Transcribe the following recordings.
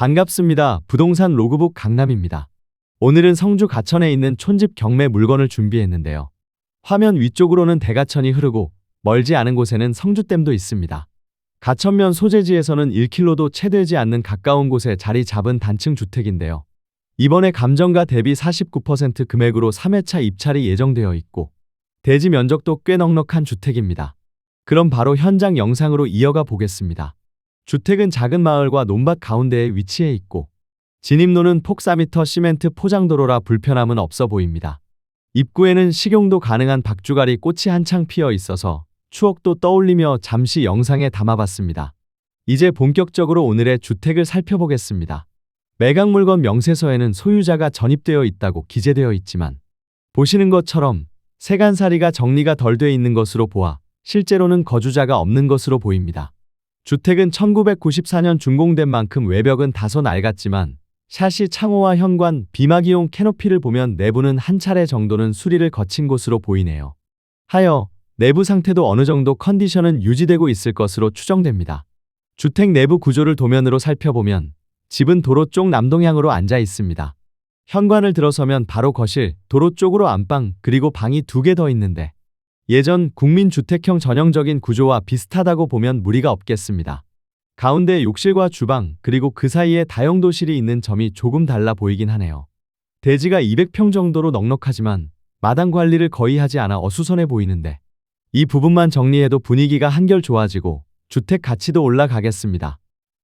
반갑습니다. 부동산 로그북 강남입니다. 오늘은 성주 가천에 있는 촌집 경매 물건을 준비했는데요. 화면 위쪽으로는 대가천이 흐르고 멀지 않은 곳에는 성주댐도 있습니다. 가천면 소재지에서는 1km도 채 되지 않는 가까운 곳에 자리 잡은 단층 주택인데요. 이번에 감정가 대비 49% 금액으로 3회차 입찰이 예정되어 있고 대지 면적도 꽤 넉넉한 주택입니다. 그럼 바로 현장 영상으로 이어가 보겠습니다. 주택은 작은 마을과 논밭 가운데에 위치해 있고 진입로는 폭 4m 시멘트 포장도로라 불편함은 없어 보입니다. 입구에는 식용도 가능한 박주가리 꽃이 한창 피어 있어서 추억도 떠올리며 잠시 영상에 담아봤습니다. 이제 본격적으로 오늘의 주택을 살펴보겠습니다. 매각물건 명세서에는 소유자가 전입되어 있다고 기재되어 있지만 보시는 것처럼 세간살이가 정리가 덜 돼 있는 것으로 보아 실제로는 거주자가 없는 것으로 보입니다. 주택은 1994년 준공된 만큼 외벽은 다소 낡았지만 샤시 창호와 현관, 비마기용 캐노피를 보면 내부는 한 차례 정도는 수리를 거친 곳으로 보이네요. 하여 내부 상태도 어느 정도 컨디션은 유지되고 있을 것으로 추정됩니다. 주택 내부 구조를 도면으로 살펴보면 집은 도로 쪽 남동향으로 앉아 있습니다. 현관을 들어서면 바로 거실, 도로 쪽으로 안방, 그리고 방이 2개 더 있는데 예전 국민주택형 전형적인 구조와 비슷하다고 보면 무리가 없겠습니다. 가운데 욕실과 주방, 그리고 그 사이에 다용도실이 있는 점이 조금 달라 보이긴 하네요. 대지가 200평 정도로 넉넉하지만 마당 관리를 거의 하지 않아 어수선해 보이는데 이 부분만 정리해도 분위기가 한결 좋아지고 주택 가치도 올라가겠습니다.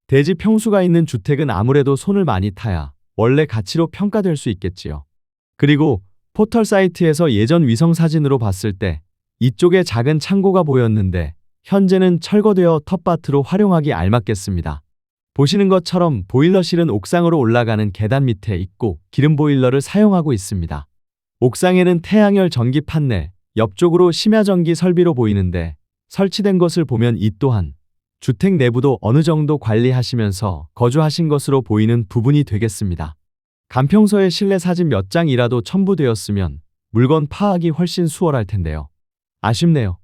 대지 평수가 있는 주택은 아무래도 손을 많이 타야 원래 가치로 평가될 수 있겠지요. 그리고 포털 사이트에서 예전 위성 사진으로 봤을 때 이쪽에 작은 창고가 보였는데 현재는 철거되어 텃밭으로 활용하기 알맞겠습니다. 보시는 것처럼 보일러실은 옥상으로 올라가는 계단 밑에 있고 기름 보일러를 사용하고 있습니다. 옥상에는 태양열 전기 판넬, 옆쪽으로 심야전기 설비로 보이는데 설치된 것을 보면 이 또한 주택 내부도 어느 정도 관리하시면서 거주하신 것으로 보이는 부분이 되겠습니다. 간평서에 실내 사진 몇 장이라도 첨부되었으면 물건 파악이 훨씬 수월할 텐데요. 아쉽네요.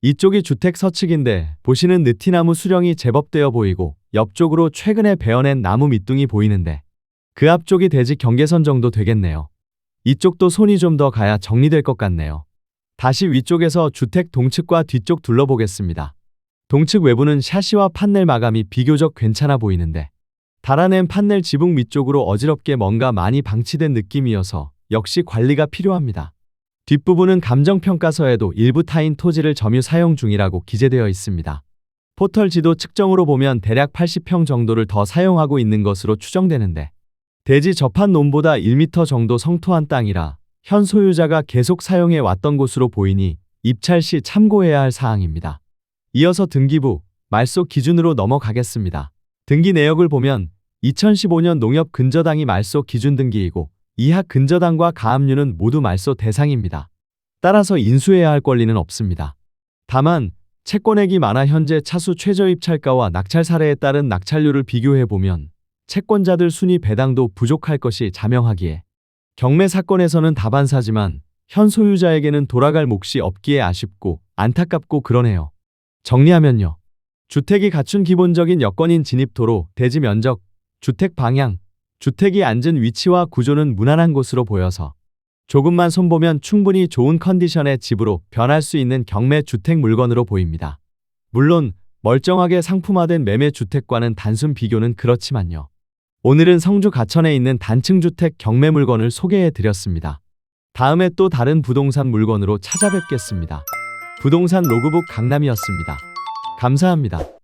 이쪽이 주택 서측인데 보시는 느티나무 수령이 제법 되어 보이고 옆쪽으로 최근에 베어낸 나무 밑둥이 보이는데 그 앞쪽이 대지 경계선 정도 되겠네요. 이쪽도 손이 좀 더 가야 정리될 것 같네요. 다시 위쪽에서 주택 동측과 뒤쪽 둘러보겠습니다. 동측 외부는 샤시와 판넬 마감이 비교적 괜찮아 보이는데 달아낸 판넬 지붕 밑쪽으로 어지럽게 뭔가 많이 방치된 느낌이어서 역시 관리가 필요합니다. 뒷부분은 감정평가서에도 일부 타인 토지를 점유 사용 중이라고 기재되어 있습니다. 포털 지도 측정으로 보면 대략 80평 정도를 더 사용하고 있는 것으로 추정되는데 대지 접한 논보다 1m 정도 성토한 땅이라 현 소유자가 계속 사용해 왔던 곳으로 보이니 입찰 시 참고해야 할 사항입니다. 이어서 등기부, 말소 기준으로 넘어가겠습니다. 등기 내역을 보면 2015년 농협 근저당이 말소 기준 등기이고 이하 근저당과 가압류는 모두 말소 대상입니다. 따라서 인수해야 할 권리는 없습니다. 다만 채권액이 많아 현재 차수 최저 입찰가와 낙찰 사례에 따른 낙찰률을 비교해보면 채권자들 순위 배당도 부족할 것이 자명하기에 경매 사건에서는 다반사지만 현 소유자에게는 돌아갈 몫이 없기에 아쉽고 안타깝고 그러네요. 정리하면요. 주택이 갖춘 기본적인 여건인 진입도로, 대지 면적, 주택 방향, 주택이 앉은 위치와 구조는 무난한 곳으로 보여서 조금만 손보면 충분히 좋은 컨디션의 집으로 변할 수 있는 경매 주택 물건으로 보입니다. 물론 멀쩡하게 상품화된 매매 주택과는 단순 비교는 그렇지만요. 오늘은 성주 가천에 있는 단층 주택 경매 물건을 소개해 드렸습니다. 다음에 또 다른 부동산 물건으로 찾아뵙겠습니다. 부동산 로그북 강남이었습니다. 감사합니다.